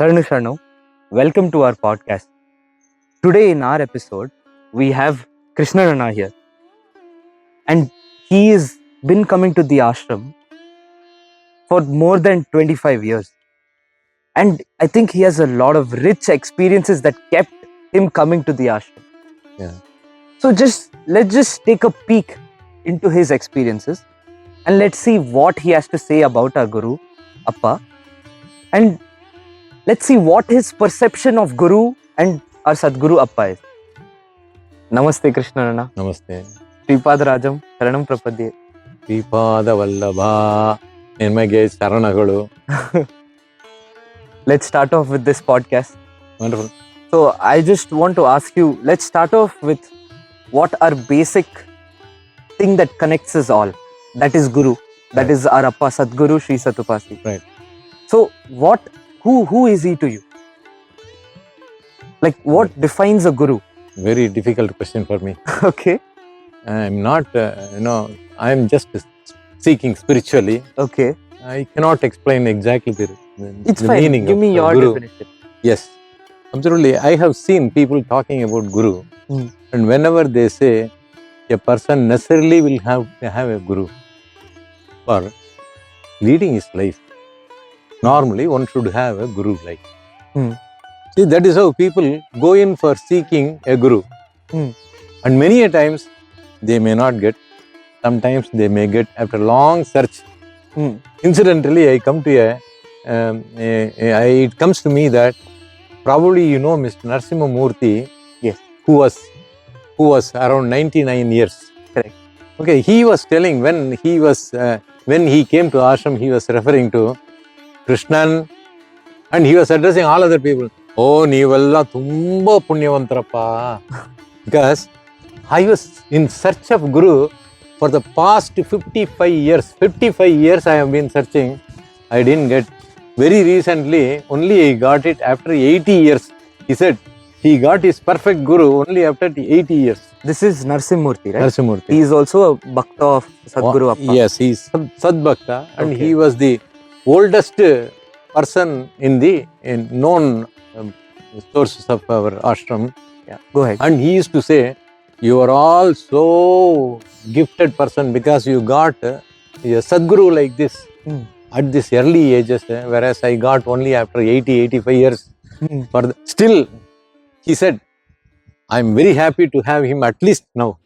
Sharnu Sharnu, welcome to our podcast. Today in our episode, we have Krishna Rana here. And he has been coming to the ashram for more than 25 years. And I think he has a lot of rich experiences that kept him coming to the ashram. Yeah. So let's just take a peek into his experiences and let's see what he has to say about our Guru, Appa. And let's see what his perception of Guru and our Sadguru Appa is. Namaste Krishna Rana. Namaste. Sripada Rajam, Sharanam Prapadye. Sripada Vallabha, Nirmage Saranagalu. Let's start off with this podcast. Wonderful. So I just want to ask you, let's start off with what our basic thing that connects us all. That is Guru. That is our Appa, Sadguru Sri SatyaSandar. Right. So who is he to you? Like what defines a Guru? Very difficult question for me. Okay. I'm not, I'm just seeking spiritually. Okay. I cannot explain exactly the It's fine. meaning Give of me your Guru. definition. Yes. Absolutely. I have seen people talking about Guru. And whenever they say a person necessarily will have a Guru for leading his life, normally one should have a Guru life. See, that is how people go in for seeking a Guru. And many a times they may not get. Sometimes they may get after long search. Incidentally, I come to it comes to me that probably you know Mr. Narasimha Murthy, yes, who was around 99 years. Correct. Okay, he was telling when he came to ashram, he was referring to Krishnan, and he was addressing all other people. Oh, neevalla tumba punyavantarappa. Because I was in search of Guru for the past 55 years. 55 years I have been searching. I didn't get. Very recently, only I got it after 80 years. He said he got his perfect Guru only after 80 years. This is Narasimha Murthy, right? Narasimha Murthy. He is also a Bhakta of Sadguru Appa. Yes, he is Sad Bhakta, and Okay. he was the oldest person in known sources of our ashram. Yeah, go ahead. And he used to say, you are all so gifted person because you got a Sadguru like this at this early ages, whereas I got only after 85 years. Still, he said, I'm very happy to have him at least now.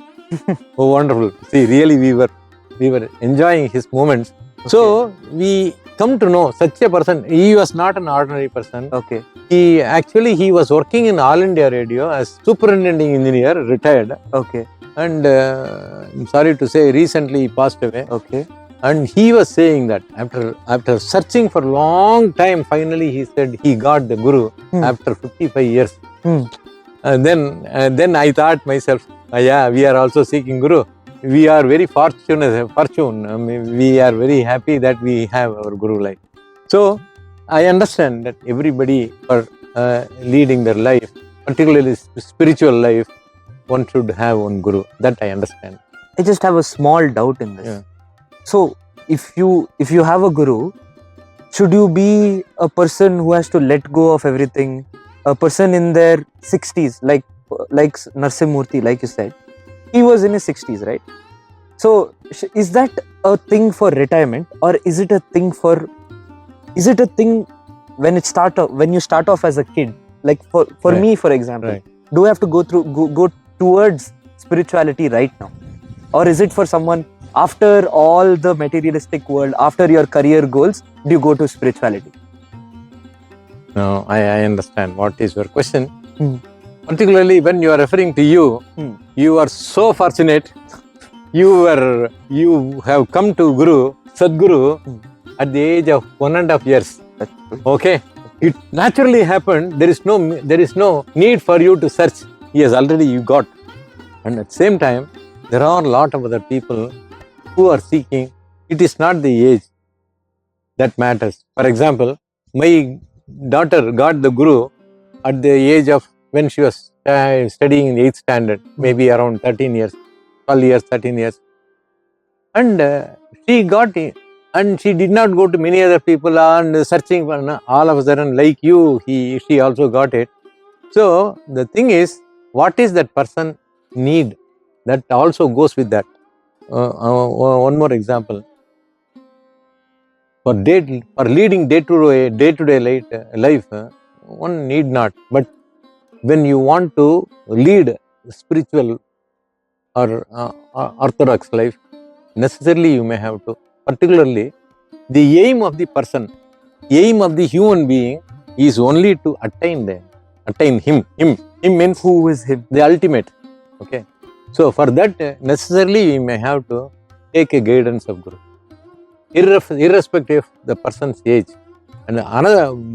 Oh, wonderful. See, really we were enjoying his moments. Okay. So, we come to know such a person. He was not an ordinary person. Okay. He was working in All India Radio as superintending engineer, retired. Okay. And I'm sorry to say, recently he passed away. Okay. And he was saying that after searching for a long time, finally he said he got the Guru after 55 years. And then I thought myself, yeah, we are also seeking Guru. We are very fortunate. I mean, we are very happy that we have our Guru life. So I understand that everybody for leading their life, particularly spiritual life, one should have one Guru. That I understand. I just have a small doubt in this. Yeah. So if you have a Guru, should you be a person who has to let go of everything? A person in their 60s, like Narasimha Murthy, like you said, he was in his 60s, right? So is that a thing for retirement, or is it a thing when you start off as a kid? Like for Right. me, for example, Right. do I have to go towards spirituality right now, or is it for someone after all the materialistic world, after your career goals, do you go to spirituality? No, I understand what is your question. Particularly when you are referring to you, you are so fortunate. You have come to Guru, Sadguru, at the age of 1.5 years. Okay, it naturally happened. There is no need for you to search. Yes, already you got. And at the same time, there are a lot of other people who are seeking. It is not the age that matters. For example, my daughter got the Guru at the age of when she was studying in 8th standard, maybe around 13 years, 12 years, 13 years. And she got And she did not go to many other people and searching for, all of a sudden, like you, she also got it. So the thing is, what is that person need? That also goes with that. One more example. For leading day-to-day life, one need not. But when you want to lead spiritual or orthodox life, necessarily you may have to. Particularly, the aim of the person, aim of the human being is only to attain him. Him means Who is him? the ultimate. Okay. So for that, necessarily we may have to take a guidance of Guru, irrespective of the person's age. And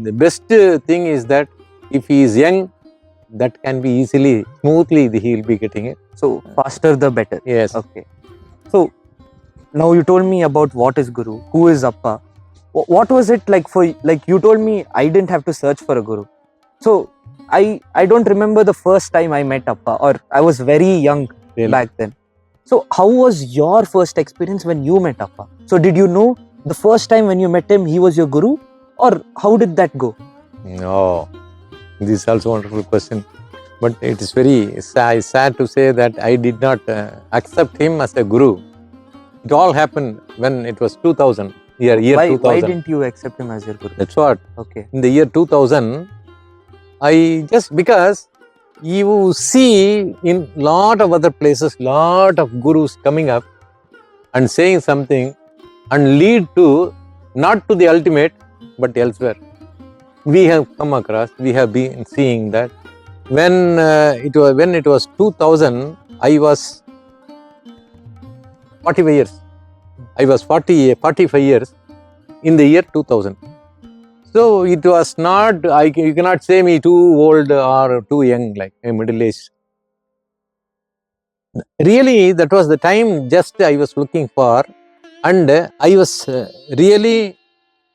the best thing is that if he is young, that can be smoothly he will be getting it. So faster the better. Yes. Okay. So now you told me about what is Guru, who is Appa. What was it like for, like you told me I didn't have to search for a Guru. So I don't remember the first time I met Appa, or I was very young back then. So how was your first experience when you met Appa? So did you know the first time when you met him he was your Guru, or how did that go? No, this is also a wonderful question. But it is very sad to say that I did not accept him as a Guru. It all happened when it was 2000, year 2000. Why didn't you accept him as your Guru? That's what. Okay. In the year 2000, because you see in lot of other places, lot of gurus coming up and saying something and lead to, not to the ultimate, but elsewhere. We have come across, we have been seeing that when it was 2000, I was 45 years. I was 45 years in the year 2000. So it was not, you cannot say me too old or too young, like a middle aged. Really, that was the time just I was looking for, and I was really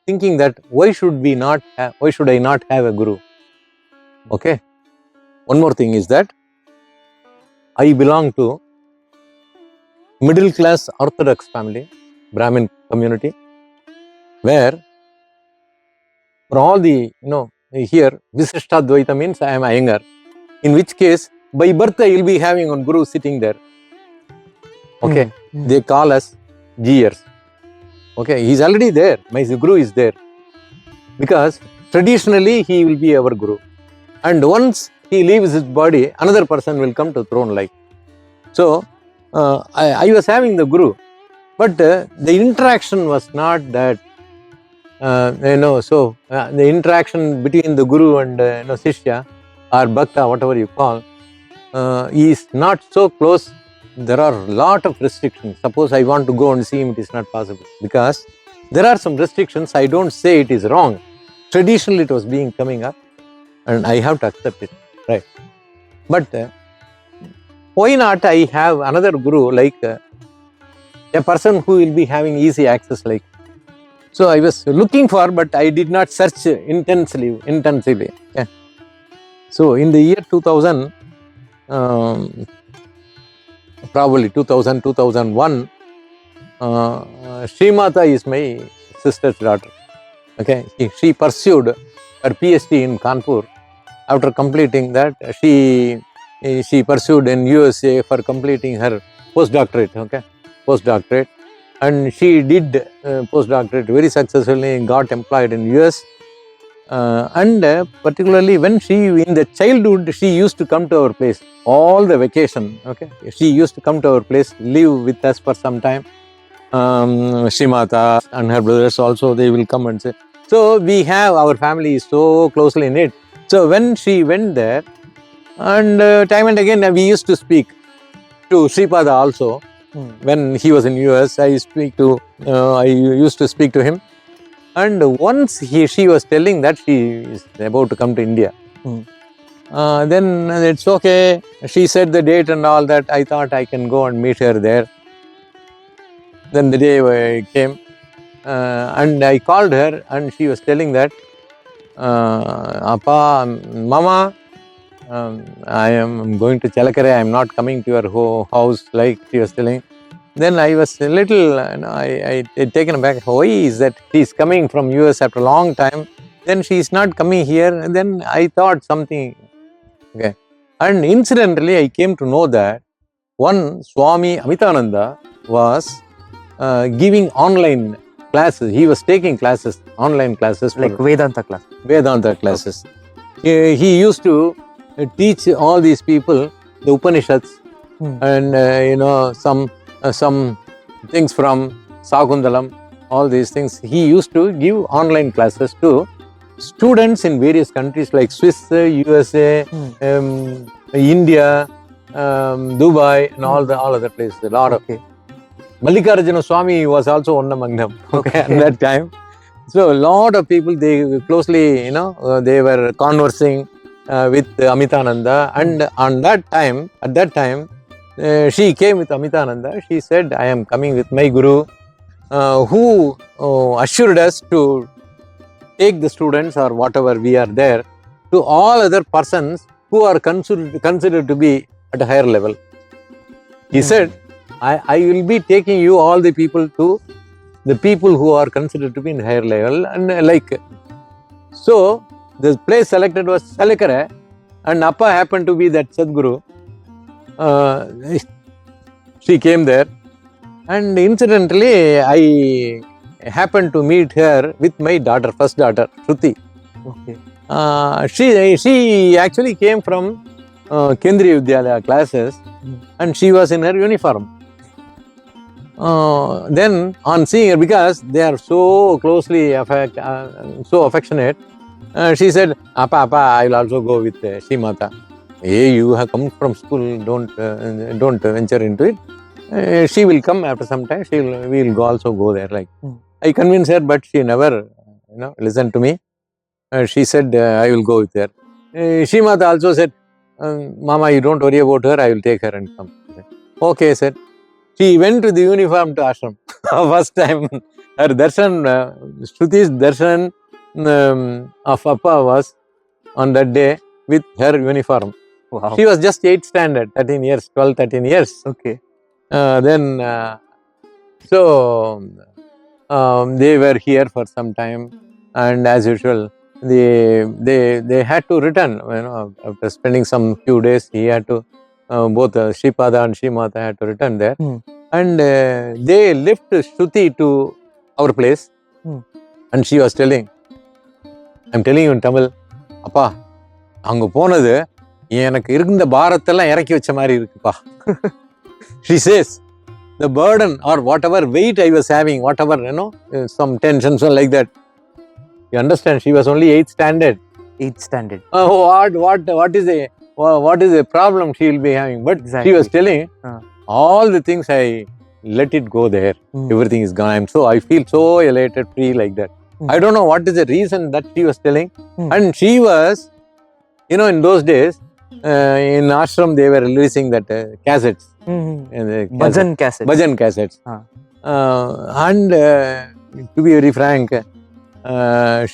thinking that why should I not have a Guru? Okay. One more thing is that I belong to middle class Orthodox family, Brahmin community, where for all the, here Visishtadvaita means I am Iyengar, in which case by birth I will be having one Guru sitting there. Okay. They call us G-ers. Okay, he is already there. My Guru is there. Because traditionally he will be our Guru. And once he leaves his body, another person will come to throne like. So, I was having the Guru. But the interaction was not that, the interaction between the Guru and Sishya or Bhakta, whatever you call, is not so close. There are a lot of restrictions. Suppose I want to go and see him, it is not possible. Because there are some restrictions. I don't say it is wrong. Traditionally it was coming up, and I have to accept it. Right. But why not I have another Guru, like a person who will be having easy access like. So I was looking for, but I did not search intensively. Yeah. So in the year 2000, probably 2000, 2001, Srimata is my sister's daughter. Okay, she pursued her PhD in Kanpur. After completing that, she pursued in USA for completing her postdoctorate. Okay, postdoctorate, and she did postdoctorate very successfully. Got employed in US, and particularly when in the childhood, she used to come to our place all the vacation. Okay, she used to come to our place, live with us for some time. Srimata and her brothers also, they will come and say. So we have, our family is so closely knit. So when she went there, and time and again we used to speak to Sripada also. When he was in US, I used to speak to him. And once she was telling that she is about to come to India. Then it's okay. She said the date and all that. I thought I can go and meet her there. Then the day came, and I called her, and she was telling that, Appa, Mama, I am going to Chalakare. I am not coming to your house, like she was telling. then I was a little, I taken aback. Why is that she's coming from US after a long time? Then she's not coming here. And then I thought something. Okay. And incidentally, I came to know that one Swami Amitananda was giving online classes. He was taking classes, online classes. Like Vedanta class. Vedanta classes. Okay. He used to teach all these people the Upanishads and some things from Sakundalam, all these things. He used to give online classes to students in various countries like Swiss, USA, India, Dubai, and all other places. A lot of. Mallikarjuna Swami was also one among them. Okay, at that time. So a lot of people, they closely, they were conversing with Amitananda, and at that time, she came with Amitananda. She said, I am coming with my Guru, who assured us to take the students or whatever we are there to all other persons who are considered to be at a higher level. He said, I will be taking you all the people to the people who are considered to be in higher level, and so the place selected was Salekere, and Appa happened to be that Sadguru. She came there, and incidentally I happened to meet her with my daughter, first daughter, Shruti. She actually came from Kendriya Vidyalaya classes, and she was in her uniform. Then on seeing her, because they are so closely so affectionate, she said, Appa, I will also go with Sri Mata. Hey, you have come from school, don't venture into it. She will come after some time, we will also go there. I convinced her, but she never listened to me. She said, I will go with her. Sri Mata also said, Mama, you don't worry about her, I will take her and come. Okay, said. She went to the uniform to Ashram. First time, her darshan, Shruti's darshan of Appa was on that day with her uniform. Wow. She was just 8th standard, 13 years, 12, 13 years. Okay. So they were here for some time, and as usual, they had to return. After spending some few days, he had to both Sripada and Srimata had to return there, and they left Shruti to our place, and she was telling, I'm telling you in Tamil, Appa, அங்க போனது எனக்கு இருந்த பாரத்தெல்லாம் இறக்கி வச்ச மாதிரி இருக்குப்பா. She says, the burden or whatever weight I was having, whatever, some tensions or like that. You understand, she was only 8th standard. 8th standard. What is the problem she will be having? But exactly. She was telling, all the things I let it go there. Everything is gone. I feel so elated, free like that. I don't know what is the reason that she was telling. And she was, in those days, in Ashram, they were releasing that cassettes. Bhajan cassettes. Bhajan cassettes. And to be very frank,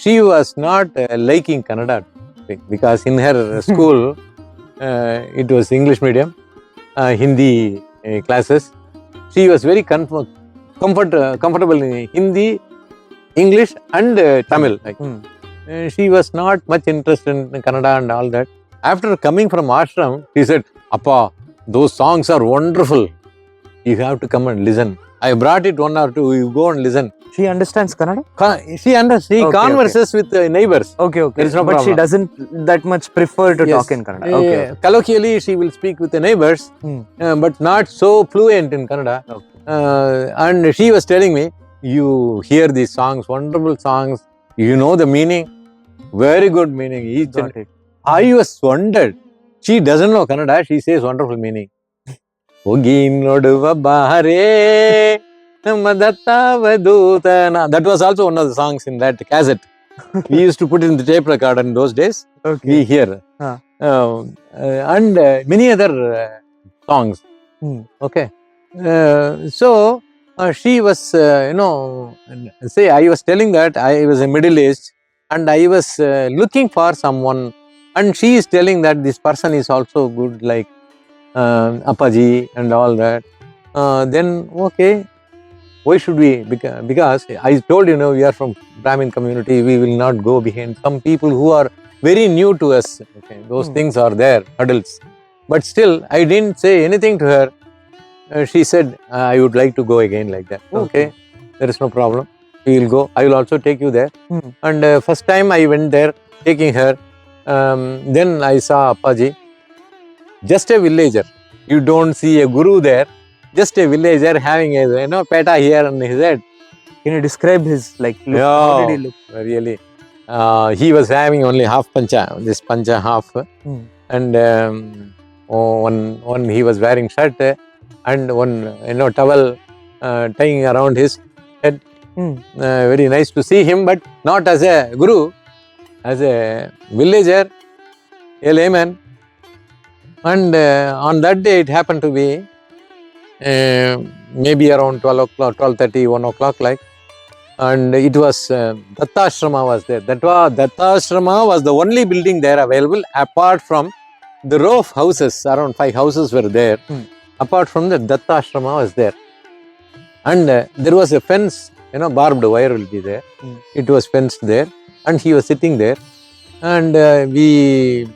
she was not liking Kannada because in her school, it was English medium, Hindi classes. She was very comfortable in Hindi, English and Tamil. She was not much interested in Kannada and all that. After coming from Ashram, she said, Appa, those songs are wonderful. You have to come and listen. I brought it 1 or 2, you go and listen. She understands Kannada? She converses with neighbors. Okay. There is no but problem. She doesn't that much prefer to talk in Kannada. Okay. Colloquially, she will speak with the neighbors, but not so fluent in Kannada. Okay. And she was telling me, you hear these songs, wonderful songs, you know the meaning, very good meaning. Got it. I was wondered. She doesn't know Kannada, she says wonderful meaning. That was also one of the songs in that cassette. We used to put it in the tape recorder in those days. Okay. We hear. And many other songs. Okay. So she was, say I was telling that I was a middle-aged and I was looking for someone, and she is telling that this person is also good, like Appaji and all that. Then okay, why should we? Because I told you, we are from Brahmin community, we will not go behind some people who are very new to us. Okay, those things are there, hurdles. But still, I didn't say anything to her. She said, I would like to go again like that. Okay, there is no problem. We will go. I will also take you there. And first time I went there, taking her. Then I saw Appaji, just a villager. You don't see a guru there. Just a villager having a peta here on his head. Can you describe his look? How did he look? Really, he was having only half pancha, this pancha half, and one he was wearing shirt and one towel tying around his head. Very nice to see him, but not as a guru, as a villager, a layman. And on that day, it happened to be maybe around 12 o'clock, 12:30, 1 o'clock like. And it was Ashrama was there. Ashrama was the only building there available apart from the row of houses. Around 5 houses were there. Apart from the Ashrama was there. And there was a fence, barbed wire will be there. It was fenced there. And he was sitting there. And we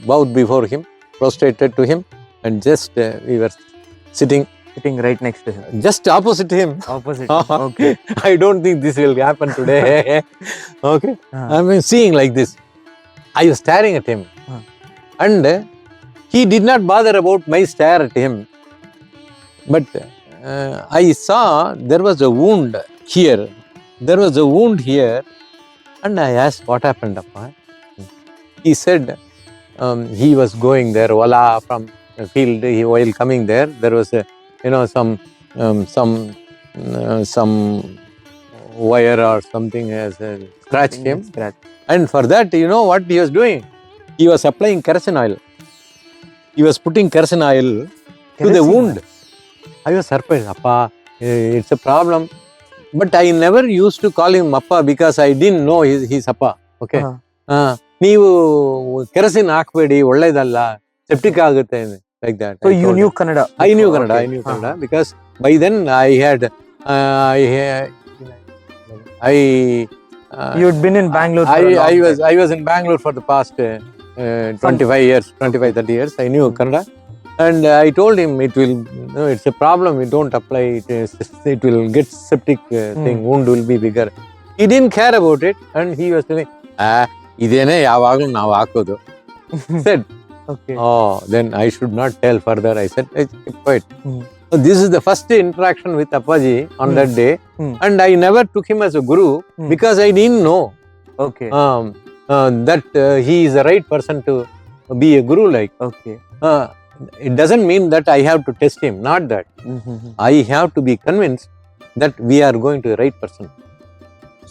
bowed before him, prostrated to him, and just we were sitting right next to him. Just opposite him. Opposite. Okay. I don't think this will happen today. Okay. I'm seeing like this. I was staring at him. And he did not bother about my stare at him. But I saw there was a wound here. There was a wound here. And I asked, what happened, Appa? He said, he was going there, voila, from the field. While coming there, there was a, some wire or something as a scratch came. And for that, what he was doing? He was applying kerosene oil. He was putting kerosene oil to the wound. I was surprised, Appa, it's a problem. But I never used to call him Appa because I didn't know he's Appa. Okay. ನೀವು ಕೆರಸಿನ್ ಹಾಕ್ಬೇಡಿ ಒಳ್ಳೇದಲ್ಲ septic ಆಗುತ್ತೆ like that. So you knew Kannada? I knew Kannada because by then you had been in Bangalore I was in Bangalore for the past 25 years, 30 years. I knew Kannada. And I told him it's a problem, we don't apply it, it will get septic thing, wound will be bigger. He didn't care about it and he was telling, idene yavaglu navu hakodu. Said, okay. Oh, then I should not tell further. I said, keep quiet. So this is the first interaction with Appaji on that day. And I never took him as a guru because I didn't know that he is the right person to be a guru like. Okay. It doesn't mean that I have to test him, not that. I have to be convinced that we are going to the right person.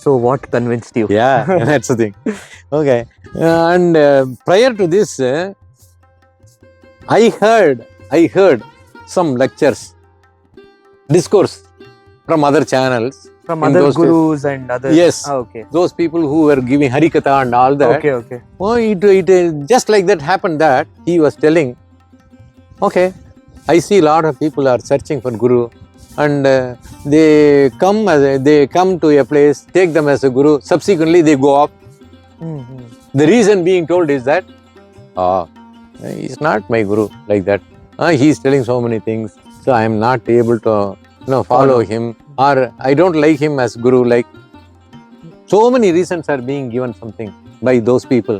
So what convinced you? Yeah, that's the thing. Okay. And prior to this, I heard some lectures, discourse from other channels. From other gurus and others? Yes. Okay. Those people who were giving Harikatha and all that. Okay. Oh, it just like that happened that he was telling, okay, I see a lot of people are searching for guru and they come to a place, take them as a guru, subsequently they go off. The reason being told is that he's not my guru like that. He's telling so many things, so I am not able to follow him, or I don't like him as guru. Like, so many reasons are being given something by those people.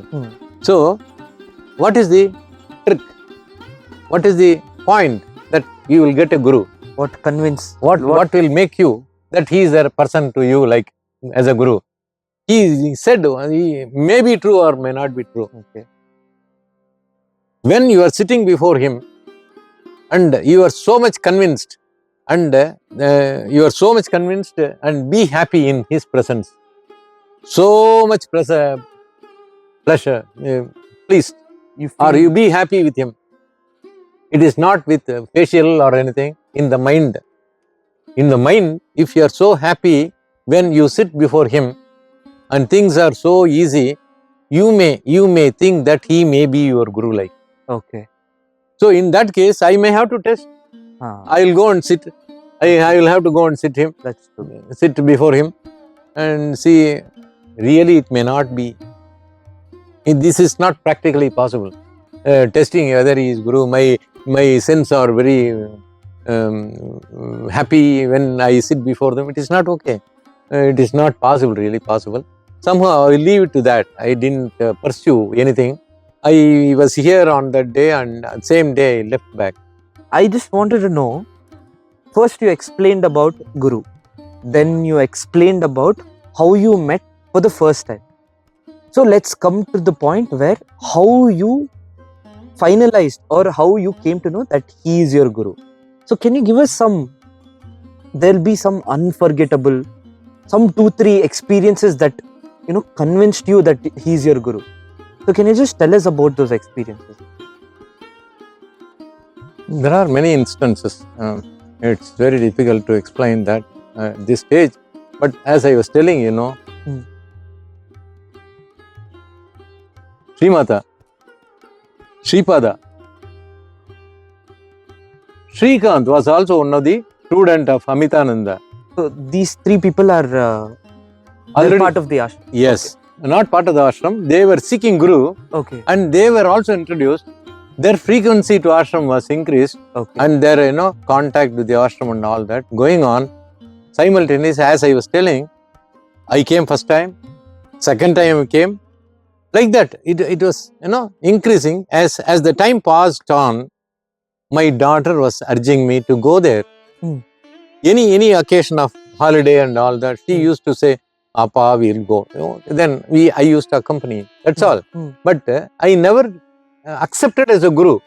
So what is the trick? What is the point that you will get a guru? What will make you that he is a person to you like as a guru? He said he may be true or may not be true. Okay. When you are sitting before him and you are so much convinced and and be happy in his presence. So much pleasure, pleased, or you be happy with him. It is not with facial or anything, in the mind. In the mind, if you are so happy when you sit before him and things are so easy, you may think that he may be your guru like. Okay. So in that case, I may have to test. I will go and sit. I will have to go and sit before him and see. Really, it may not be. This is not practically possible. Testing whether he is Guru. My sense are very happy when I sit before them. It is not okay. It is not possible, really possible. Somehow I leave it to that. I didn't pursue anything. I was here on that day, and same day I left back. I just wanted to know, first you explained about Guru, then you explained about how you met for the first time. So let's come to the point where how you finalized or how you came to know that he is your Guru. So can you give us there'll be some unforgettable, some 2-3 experiences that, convinced you that he is your Guru. So can you just tell us about those experiences? There are many instances. It's very difficult to explain that at this stage. But as I was telling, Srimata, Sripada, Srikanth was also one of the student of Amitananda. So these 3 people are already part of the ashram? Yes, not part of the ashram. They were seeking Guru, and they were also introduced. Their frequency to ashram was increased, and their contact with the ashram and all that going on simultaneously. As I was telling, I came first time, second time I came, like that. It was increasing as the time passed on. My daughter was urging me to go there. Any occasion of holiday and all that, she used to say, Appa, we'll go. Then I used to accompany. That's all. But I never accepted as a Guru.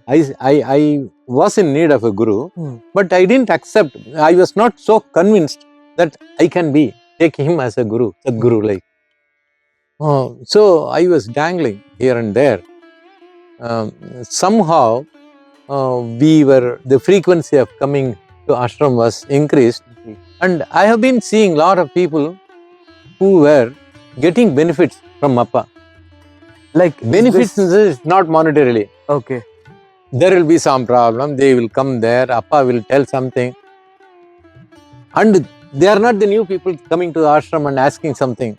I was in need of a Guru, but I didn't accept. I was not so convinced that I can take him as a Guru, Sadguru like. So I was dangling here and there. Somehow the frequency of coming to ashram was increased, and I have been seeing a lot of people who were getting benefits from Appa. Like benefits is not monetarily. There will be some problem, they will come there, Appa will tell something. And they are not the new people coming to the ashram and asking something.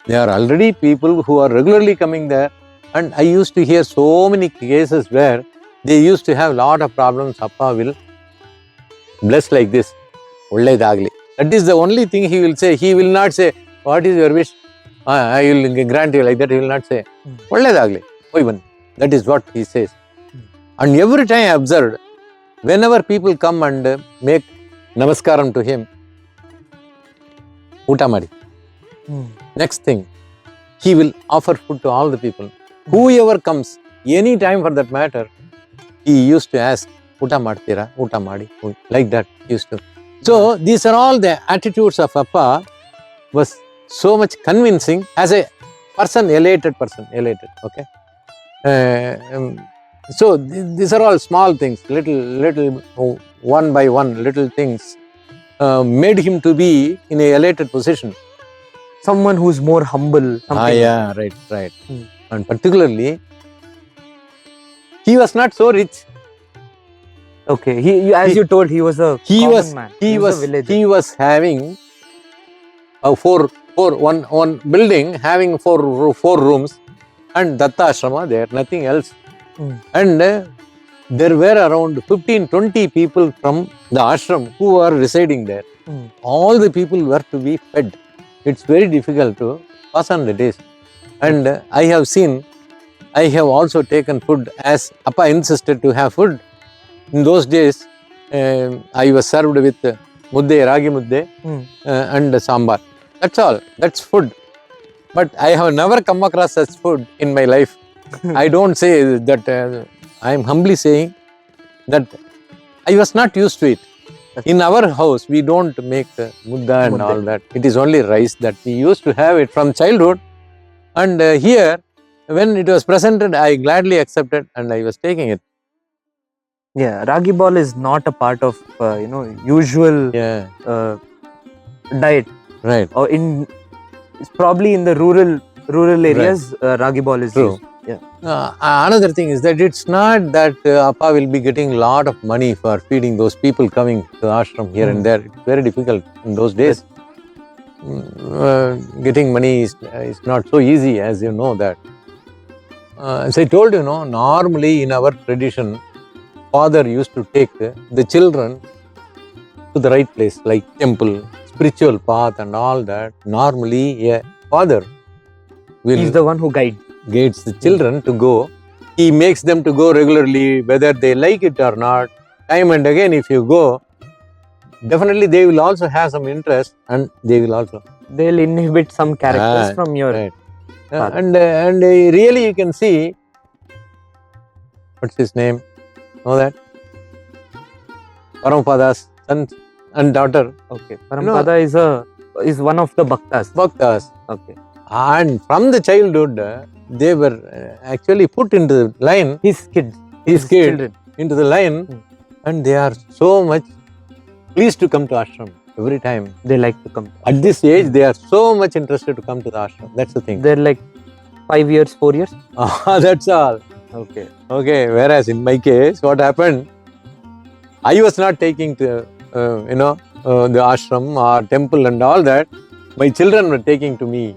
They are already people who are regularly coming there. And I used to hear so many cases where they used to have a lot of problems. Appa will bless like this. That is the only thing he will say. He will not say, what is your wish? I will grant you, like that. He will not say, that is what he says. And every time I observed, whenever people come and make namaskaram to him, Utamari. Next thing, he will offer food to all the people. Whoever comes, any time for that matter, he used to ask, Uta martira, Uta madi, like that he used to. So these are all the attitudes of Appa was so much convincing as a person, elated, okay. So these are all small things, little one by one, little things made him to be in a elated position. Someone who's more humble. Yeah, right. And particularly, he was not so rich. As you told, he was a common man. He was having one building having four rooms and Datta Ashrama there, nothing else. And there were around 15-20 people from the ashram who were residing there. All the people were to be fed. It's very difficult to pass on the days. And I have also taken food as Appa insisted to have food. In those days, I was served with mudde, ragi mudde and sambar. That's all. That's food. But I have never come across such food in my life. I don't say that, I am humbly saying that I was not used to it. In our house, we don't make mudda and all that. It is only rice that we used to have it from childhood. And here, when it was presented, I gladly accepted and I was taking it. Yeah, ragi ball is not a part of usual diet. Right. Or it's probably in the rural areas, ragi ball is used. Yeah. Another thing is that it's not that Appa will be getting a lot of money for feeding those people coming to the ashram here and there. It's very difficult in those days. Getting money is not so easy, as you know that. As I told you, normally in our tradition, father used to take the children to the right place, like temple, spiritual path and all that. Normally a father He's the one who guides the children to go. He makes them to go regularly, whether they like it or not. Time and again, if you go, definitely they will also have some interest, and they'll inhibit some characters from your right. And really you can see, what's his name? Know that? Paramapad's son and daughter. Okay. Paramapada is one of the Bhaktas. Okay. And from the childhood, they were actually put into the line. His kids Children. Into the line, and they are so much pleased to come to ashram every time. They like to come. At this age, they are so much interested to come to the ashram. That's the thing. They're like 5 years, 4 years. That's all. Okay. Whereas in my case, what happened? I was not taking to the ashram or temple and all that. My children were taking to me.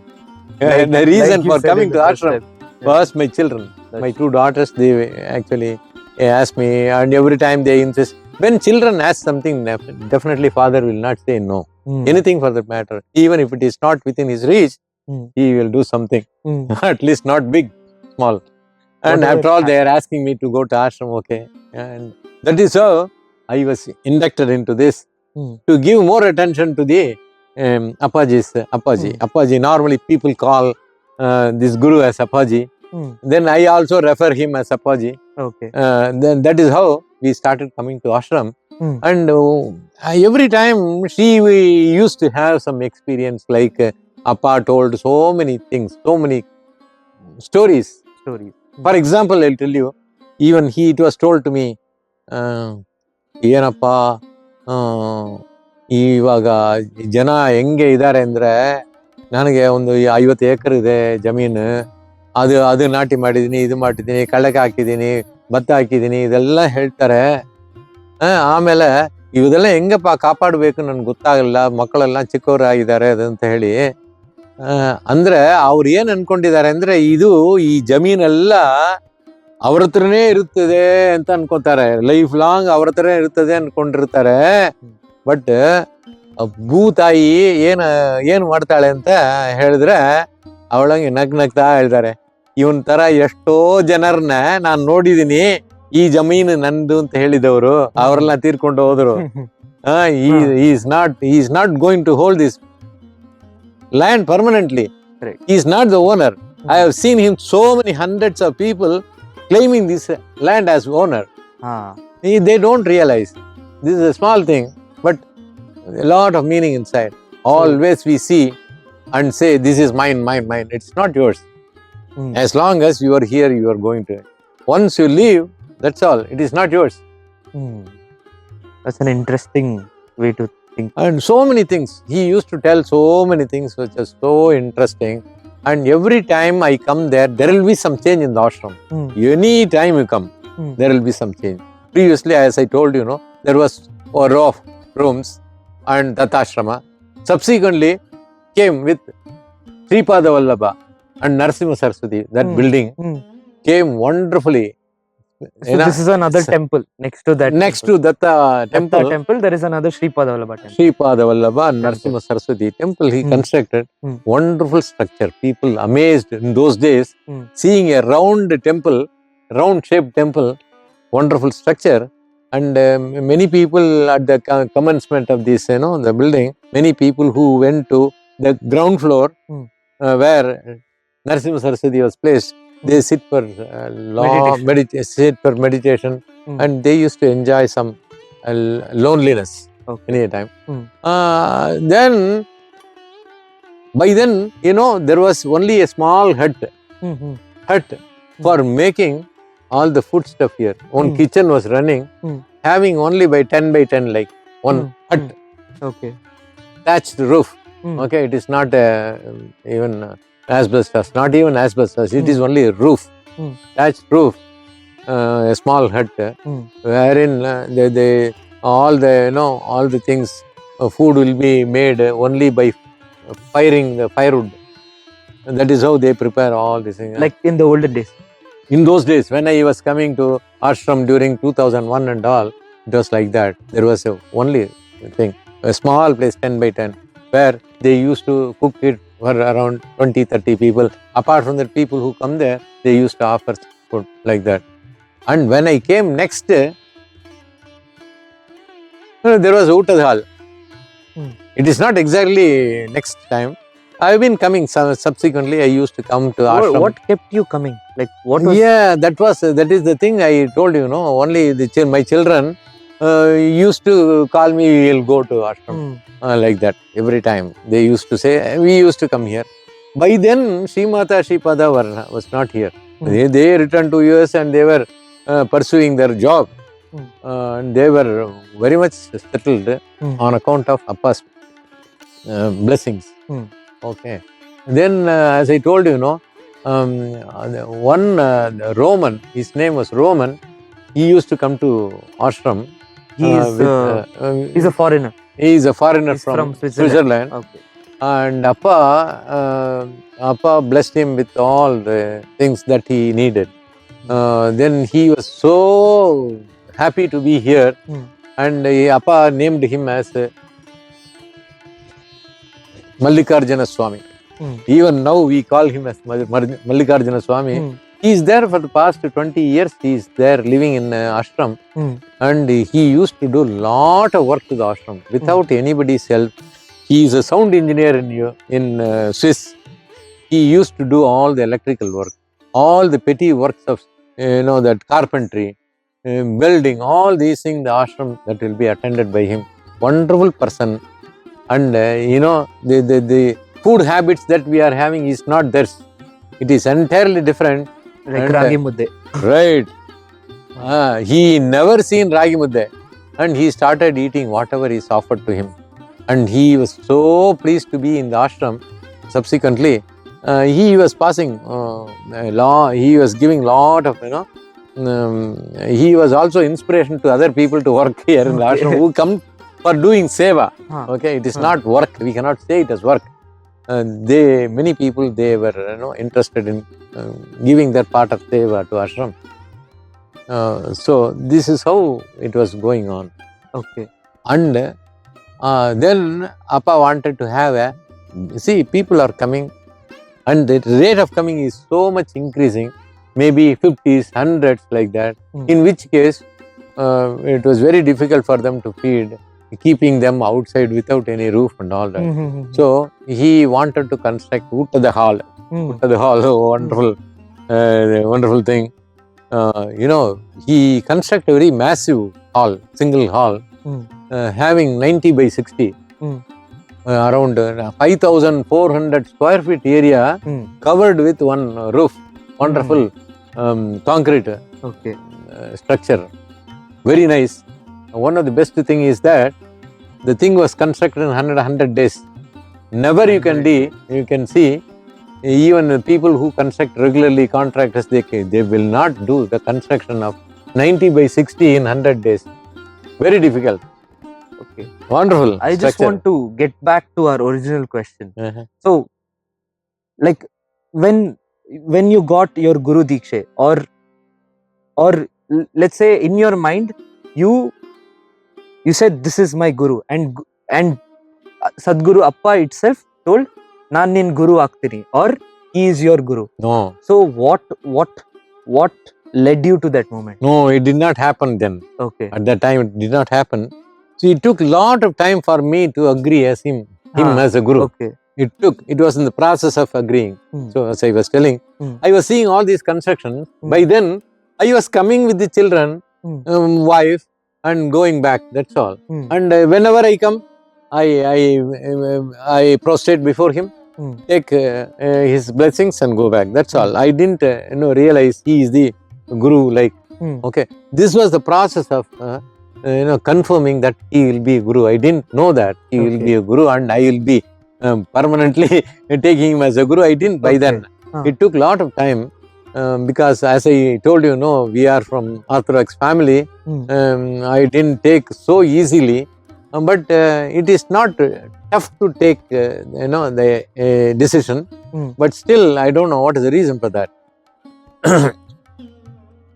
And the reason for coming to ashram was my children. My 2 daughters, they actually asked me, and every time they insist. When children ask something, definitely father will not say no. Anything for that matter. Even if it is not within his reach, he will do something. At least not big, small. And after all, they are asking me to go to ashram, okay. And that is how I was inducted into this, to give more attention to the Appaji. Appaji. Normally people call this guru as Appaji. Then I also refer him as Appaji. Okay. Then that is how we started coming to ashram. And every time we used to have some experience, like Appa told so many things, so many stories. For example, I'll tell you, even it was told to me, Yenappa, ಇವಾಗ ಜನ ಹೆಂಗೆ ಇದ್ದಾರೆ ಅಂದರೆ, ನನಗೆ ಒಂದು 50 ಎಕರೆ ಇದೆ ಜಮೀನು, ಅದು ನಾಟಿ ಮಾಡಿದ್ದೀನಿ, ಇದು ಮಾಡಿದ್ದೀನಿ, ಕಳ್ಳಕ್ಕೆ ಹಾಕಿದ್ದೀನಿ, ಭತ್ತ ಹಾಕಿದ್ದೀನಿ, ಇದೆಲ್ಲ ಹೇಳ್ತಾರೆ. ಆಮೇಲೆ ಇವೆಲ್ಲ ಹೆಂಗಪ್ಪ ಕಾಪಾಡಬೇಕು ನನಗೆ ಗೊತ್ತಾಗಲ್ಲ, ಮಕ್ಕಳೆಲ್ಲ ಚಿಕ್ಕವರಾಗಿದ್ದಾರೆ ಅದಂತ ಹೇಳಿ. ಅಂದರೆ ಅವ್ರು ಏನು ಅನ್ಕೊಂಡಿದ್ದಾರೆ ಅಂದರೆ, ಈ ಜಮೀನೆಲ್ಲ ಅವ್ರ ಹತ್ರನೇ ಇರುತ್ತದೆ ಅಂತ ಅನ್ಕೋತಾರೆ. ಲೈಫ್ ಲಾಂಗ್ ಅವ್ರ ಹತ್ರನೇ ಇರುತ್ತದೆ ಅನ್ಕೊಂಡಿರ್ತಾರೆ. ಬಟ್ ಭೂತಾಯಿ ಏನು ಮಾಡ್ತಾಳೆ ಅಂತ ಹೇಳಿದ್ರೆ, ಅವಳಂಗೆ ನಗ್ನಗ್ತಾ ಹೇಳ್ತಾರೆ, ಇವನ್ ತರ ಎಷ್ಟೋ ಜನರನ್ನ ನಾನು ನೋಡಿದೀನಿ, ಈ ಜಮೀನು ನಂದು ಅಂತ ಹೇಳಿದವರು ಅವರೆಲ್ಲ ತೀರ್ಕೊಂಡು ಹೋದ್ರು. he is not going to hold this land permanently. He is not the owner. I have seen him so many hundreds of people claiming this land as owner. They don't realize this is a small thing, but a lot of meaning inside. Always we see and say, this is mine. It's not yours. As long as you are here, you are going to. Once you leave, that's all. It is not yours. That's an interesting way to think. And so many things. He used to tell so many things which are so interesting. And every time I come there will be some change in the ashram. Any time you come, there will be some change. Previously, as I told you, there was a row of rooms and that ashrama. Subsequently, came with Sri Vallabha and Narasimha Saraswati. That building came wonderfully. So this is another temple next to that. Next to Datta temple, there is another Sri Vallabha temple. Sri Vallabha and Narasimha Saraswati temple he constructed. Wonderful structure. People amazed in those days, seeing a round shaped temple, wonderful structure. And many people at the commencement of this, the building, many people who went to the ground floor where Narasimha Saraswati was placed, they sit for meditation, and they used to enjoy some loneliness any time. Then, by then, there was only a small hut for making all the food stuff here. One kitchen was running, having only by 10 by 10, like one hut. Okay. Thatched roof. Okay, it is not even asbestos, not even asbestos. It is only a roof. thatched roof, a small hut, wherein all the things, food will be made only by firing the firewood. And that is how they prepare all these things. Like in the olden days. In those days, when I was coming to Ashram during 2001 and all, it was like that. There was only thing, a small place, 10 by 10, where they used to cook it for around 20-30 people. Apart from the people who come there, they used to offer food like that. And when I came next day, there was Uttad Hall. It is not exactly next time. I have been coming subsequently. I used to come to Ashram. What kept you coming? Like what was? Yeah, that is the thing I told you. Only my children used to call me. We'll go to Ashram like that every time. They used to say we used to come here. By then, Srimata Sripada was not here. They returned to US and they were pursuing their job. And they were very much settled on account of Appa's blessings. Okay. Then, as I told you, one Roman, his name was Roman, he used to come to Ashram. He's a foreigner. He is a foreigner from Switzerland. Okay. And Appa blessed him with all the things that he needed. Then he was so happy to be here, and Appa named him as Mallikarjuna Swami. Even now we call him as Mallikarjuna Swami. He is there for the past 20 years. He is there living in ashram, and he used to do lot of work to the ashram without anybody's help. He is a sound engineer in Swiss. He used to do all the electrical work, all the petty works of that carpentry, welding, all these things. The ashram that will be attended by him. Wonderful person. And the food habits that we are having is not theirs. It is entirely different. Like ragi mudde. Right. He never seen ragi mudde. And he started eating whatever is offered to him. And he was so pleased to be in the ashram. Subsequently, he was passing he was giving lot of, he was also inspiration to other people to work here in the ashram who come for doing seva. Okay, it is not work. We cannot say it as work. Many people, they were interested in giving their part of seva to ashram. So this is how it was going on. Okay. And then Appa wanted to have people are coming, and the rate of coming is so much increasing, maybe 50s, 100s like that, in which case it was very difficult for them to feed, keeping them outside without any roof and all that. So he wanted to construct Uttad Hall. Uttad Hall, wonderful thing. He constructed a very massive hall, single hall, having 90 by 60, around 5,400 square feet area, covered with one roof, wonderful concrete structure, very nice. One of the best thing is that the thing was constructed in 100 days. Never you can see, even people who construct regularly, contractors, they will not do the construction of 90 by 60 in 100 days. Very difficult. Okay. Wonderful. I just want to get back to our original question. So, like when you got your Guru Dikshe, or let's say in your mind, you said this is my Guru, and Sadguru Appa itself told Nan nin Guru Aktini, or he is your Guru. No. So what led you to that moment? No, it did not happen then. Okay. At that time it did not happen. So it took a lot of time for me to agree as him as a Guru. Okay. It was in the process of agreeing. So as I was telling, I was seeing all these constructions. By then, I was coming with the children, wife, and going back. That's all. And whenever I come, I prostrate before him, take his blessings and go back. That's all. I didn't realize he is the Guru. Okay. This was the process of confirming that he will be a Guru. I didn't know that he will be a Guru and I will be permanently taking him as a Guru. I didn't by then. It took a lot of time. because as I told you, no, we are from Orthodox family. I didn't take so easily, but it is not tough to take, the decision. But still, I don't know what is the reason for that.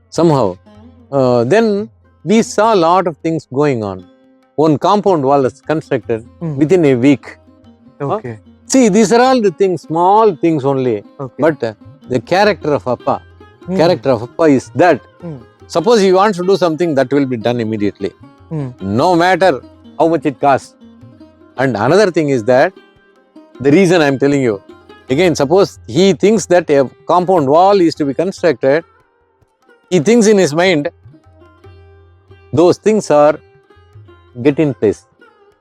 Somehow, then we saw a lot of things going on. One compound wall was constructed within a week. Okay. See, these are all the things, small things only. Okay. But the character of Appa is that suppose he wants to do something, that will be done immediately, no matter how much it costs. And another thing is that the reason I am telling you, again, suppose he thinks that a compound wall is to be constructed, he thinks in his mind, those things are get in place.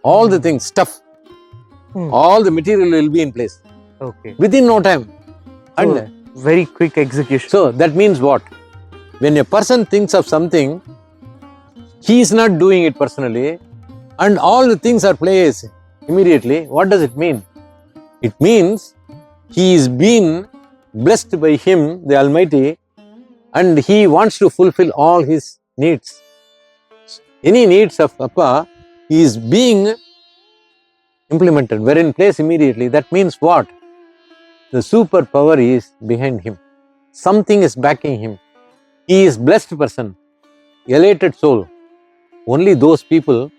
All the things, stuff, all the material will be in place. Okay. Within no time. And very quick execution. so that means what? When a person thinks of something, he is not doing it personally, and all the things are placed immediately. What does it mean? It means he is being blessed by him, the Almighty, and he wants to fulfill all his needs. Any needs of Appa is being implemented, were in place immediately. That means what? The superpower is behind him. Something is backing him. He is blessed person, elated soul. Only those people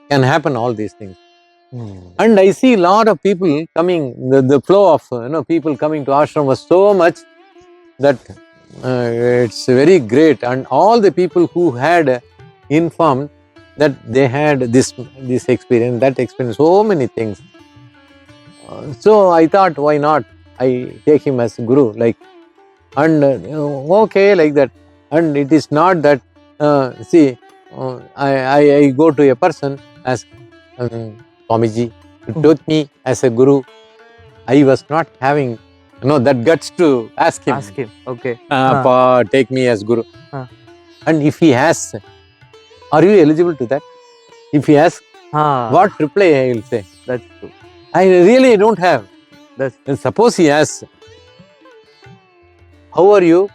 can happen all these things. And I see a lot of people coming, the flow of people coming to Ashram was so much that it's very great. And all the people who had informed that they had this experience, that experience, so many things. So I thought, why not? I take him as Guru, like, and okay, like that. And it is not that, I go to a person as Swamiji, took me as a Guru. I was not having that guts to ask him. Okay. Appa, take me as Guru. And if he asks, are you eligible to that? If he asks, what reply I will say? That's true. I really don't have. And suppose he asks, how are you?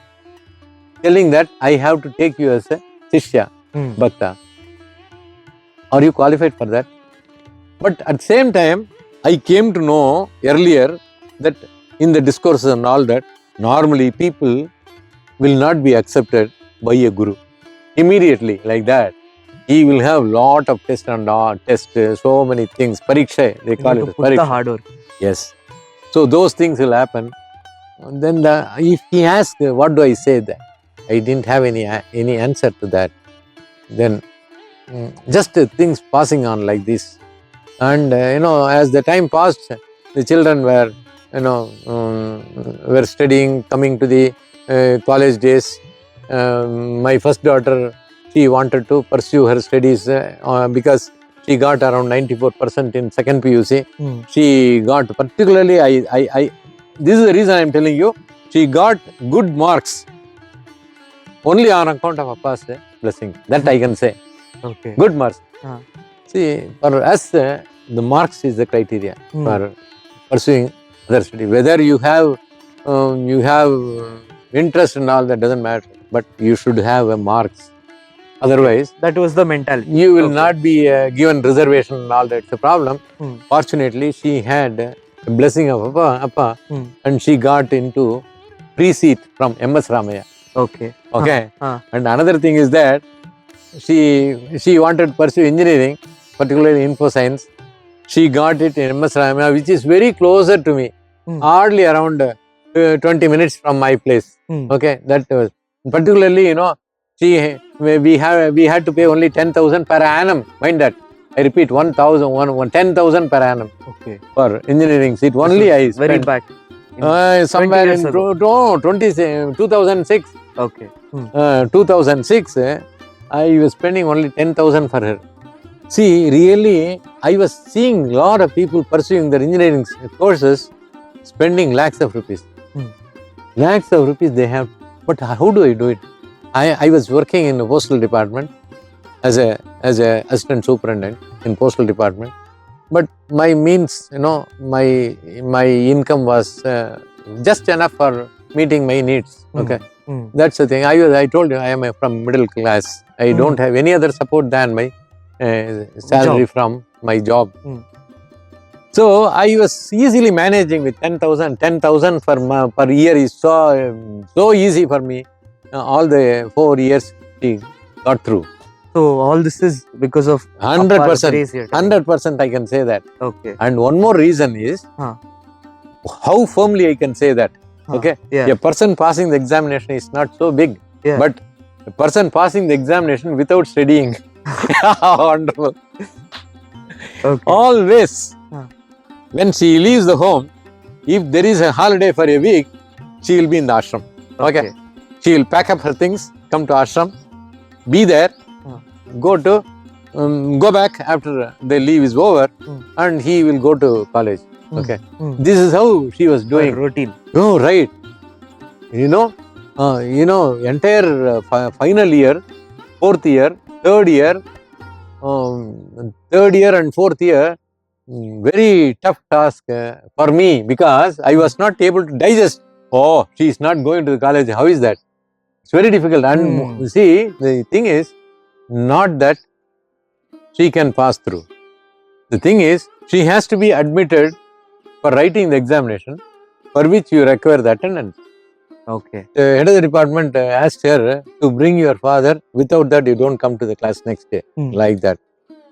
Telling that I have to take you as a Shishya, Bhakta. Are you qualified for that? But at the same time, I came to know earlier that in the discourses and all that, normally people will not be accepted by a Guru immediately like that. He will have lot of tests and so many things. Pariksha, they call it. Put the hard work. Yes. So those things will happen. And then if he asks, what do I say that? I didn't have any answer to that. Then just things passing on like this. And as the time passed, the children were were studying, coming to the college days. My first daughter, she wanted to pursue her studies because she got around 94% in second PUC. She got particularly, this is the reason I am telling you, she got good marks only on account of Appa's blessing. That I can say. Okay. Good marks. See, for us, the marks is the criteria for pursuing other study. Whether you have interest and all, that doesn't matter. But you should have marks. Otherwise, that was the mentality. You will not be given reservation and all that. It's a problem. Fortunately, she had a blessing of Appa and she got into pre-seat from MS Ramaya. Okay. And another thing is that she wanted to pursue engineering, particularly info science. She got it in MS Ramaya, which is very closer to me, hardly around 20 minutes from my place. Okay, that was particularly, we had to pay only 10,000 per annum. Mind that. I repeat, 10,000 per annum. Okay. For engineering seat. Only I spent. Very back. Somewhere in 2006. Okay. 2006, I was spending only 10,000 for her. See, really, I was seeing a lot of people pursuing their engineering courses, spending lakhs of rupees. Lakhs of rupees they have. But how do I do it? I was working in the postal department as a assistant superintendent in postal department. But my means, my income was just enough for meeting my needs. Okay, Mm. that's the thing. I told you I am from middle class. I don't have any other support than my salary from my job. So I was easily managing with 10,000 per year is so easy for me. All the 4 years she got through. So all this is because of 100%. 100% I can say that. Okay. And one more reason is how firmly I can say that. Okay. Yeah. A person passing the examination is not so big, but a person passing the examination without studying. Wonderful. Okay. Always. When she leaves the home, if there is a holiday for a week, she will be in the ashram. Okay. She will pack up her things, come to ashram, be there, go back after the leave is over, and he will go to college. Okay. This is how she was doing. Routine. Oh, right. Entire final year, fourth year, third year and fourth year, very tough task for me, because I was not able to digest. Oh, she is not going to the college. How is that? It's very difficult. And see, the thing is not that she can pass through. The thing is, she has to be admitted for writing the examination, for which you require the attendance. Okay. The head of the department asked her to bring your father. Without that, you don't come to the class next day. Like that.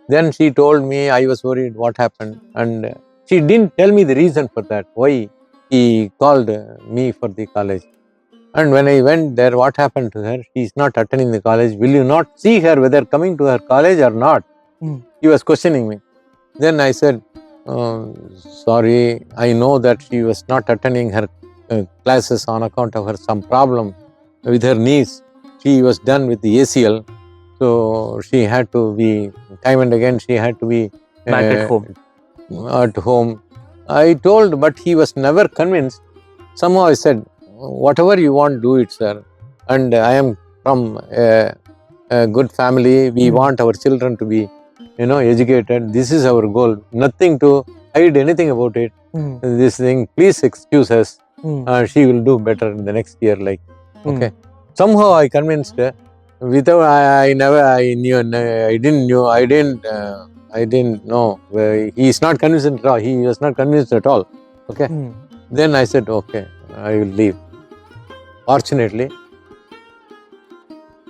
Then she told me, I was worried what happened, and she didn't tell me the reason for that, why he called me for the college. And when I went there, what happened to her? She is not attending the college. Will you not see her whether coming to her college or not? He was questioning me. Then I said, sorry, I know that she was not attending her classes on account of her some problem with her knees. She was done with the ACL. So she had to be, time and again, she had to be back at home. At home. I told, but he was never convinced. Somehow I said, whatever you want, do it, sir. And I am from a good family. We want our children to be, educated. This is our goal. Nothing to hide anything about it. This thing, please excuse us. She will do better in the next year. Okay. Somehow I convinced her. Without I didn't know. He is not convinced at all. He was not convinced at all. Okay. Then I said, okay, I will leave. Fortunately,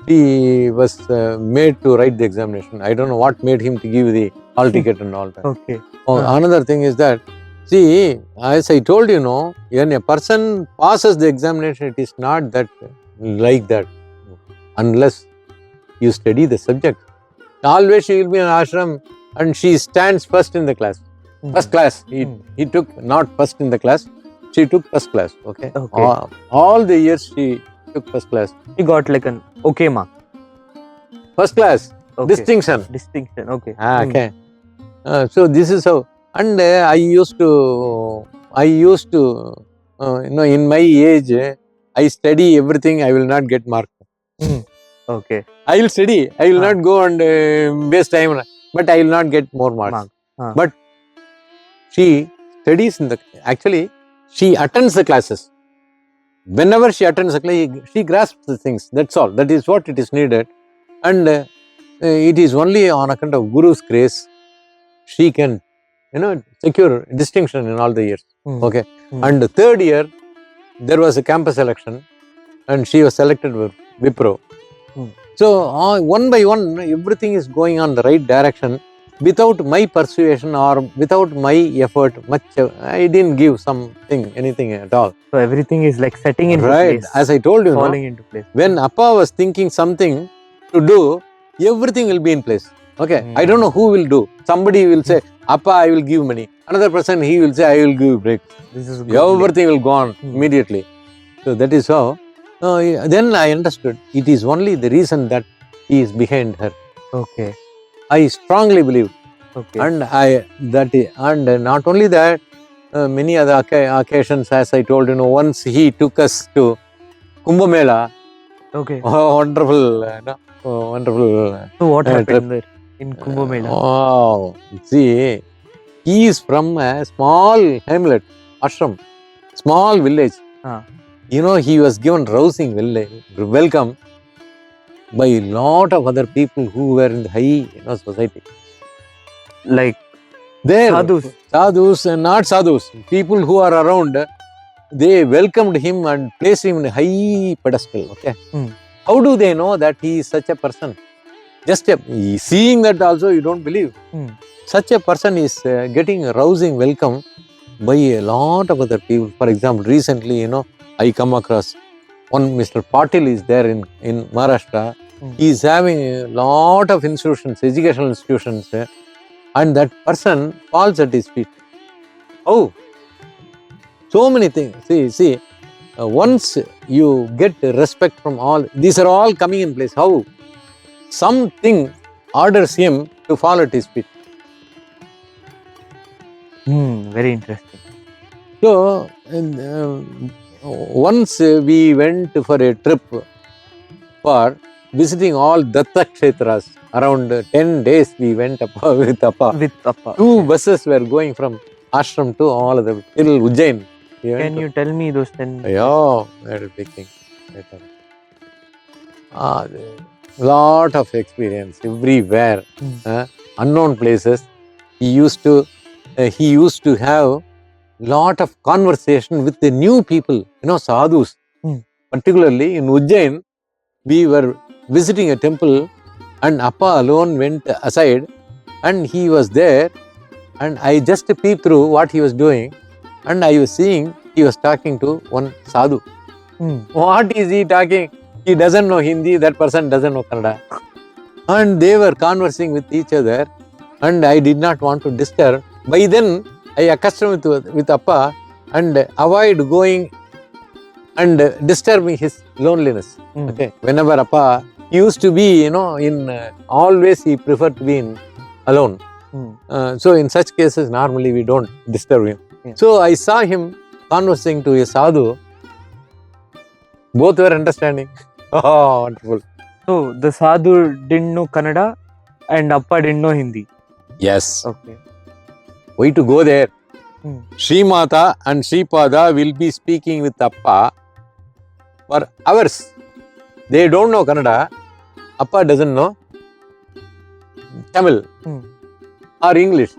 he was made to write the examination. I don't know what made him to give the hall ticket and all that. Okay. Another thing is that, see, as I told you, when a person passes the examination, it is not that like that. Unless you study the subject. Always she will be in ashram and she stands first in the class. First class. He took not first in the class. She took first class. Okay. All the years she took first class. She got like an okay mark. First class. Distinction. Distinction. Okay. Okay. So this is how. And I used to, in my age, I study everything. I will not get mark. Okay. I will study. I will not go and waste time, but I will not get more marks. But she studies actually, she attends the classes. Whenever she attends the class, she grasps the things. That's all. That is what it is needed. And it is only on account of Guru's grace, she can, secure distinction in all the years. Okay. And the third year, there was a campus election and she was selected with Wipro. So, one by one, everything is going on the right direction. Without my persuasion or without my effort, I didn't give anything at all. So, everything is like setting into place. Right. As I told you, falling into place. When Appa was thinking something to do, everything will be in place. Okay. I don't know who will do. Somebody will say, Appa, I will give money. Another person, he will say, I will give break. This is good. Everything will go on immediately. So, that is how. Then I understood it is only the reason that he is behind her. Okay. I strongly believe. Okay. And not only that, many other occasions, as I told you, once he took us to Kumbh Mela. Okay. Wonderful, wonderful. So what happened there in Kumbh Mela? Oh, see, he is from a small hamlet, Ashram, small village. he was given rousing welcome by a lot of other people who were in the high society. Like There, sadhus, and not sadhus, people who are around, they welcomed him and placed him in a high pedestal. Okay. How do they know that he is such a person? Just seeing that also you don't believe. Such a person is getting a rousing welcome by a lot of other people. For example, recently, I come across one Mr. Patil is there in Maharashtra. He is having a lot of institutions, educational institutions, and that person falls at his feet. Oh, so many things. See, once you get respect from all, these are all coming in place. How? Something orders him to fall at his feet. Very interesting. So, once we went for a trip for visiting all Datta Kshetras. Around 10 days we went with Appa. 2 buses were going from Ashram to all of them till Ujjain. Can you tell me those 10? Yeah, that is big thing. Lot of experience everywhere. Unknown places. He used to have lot of conversation with the new people, sadhus. Particularly in Ujjain, we were visiting a temple and Appa alone went aside and he was there and I just peeped through what he was doing and I was seeing he was talking to one sadhu. What is he talking? He doesn't know Hindi, that person doesn't know Kannada. And they were conversing with each other and I did not want to disturb. By then, I accustomed with Appa and avoid going and disturbing his loneliness. Okay. Whenever Appa used to be, always he preferred to be alone. So in such cases, normally we don't disturb him. Yeah. So I saw him conversing to a sadhu. Both were understanding. Oh, wonderful. So the sadhu didn't know Kannada and Appa didn't know Hindi. Yes. Okay. Why to go there? Sri Mata and Sri Pada will be speaking with Appa for hours. They don't know Kannada. Appa doesn't know Tamil or English.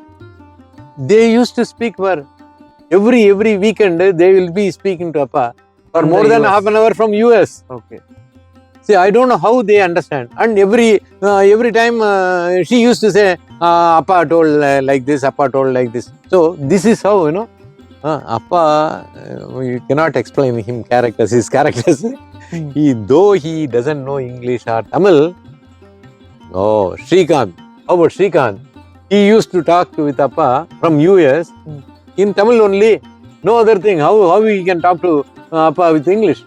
They used to speak for every weekend. They will be speaking to Appa for more than half an hour from US. Okay. See, I don't know how they understand. And every time she used to say, Appa told like this, Appa told like this. So this is how, Appa, you cannot explain his characters. Though he doesn't know English or Tamil. Oh, Srikanth. How about Srikanth? He used to talk with Appa from US in Tamil only. No other thing. How he can talk to Appa with English?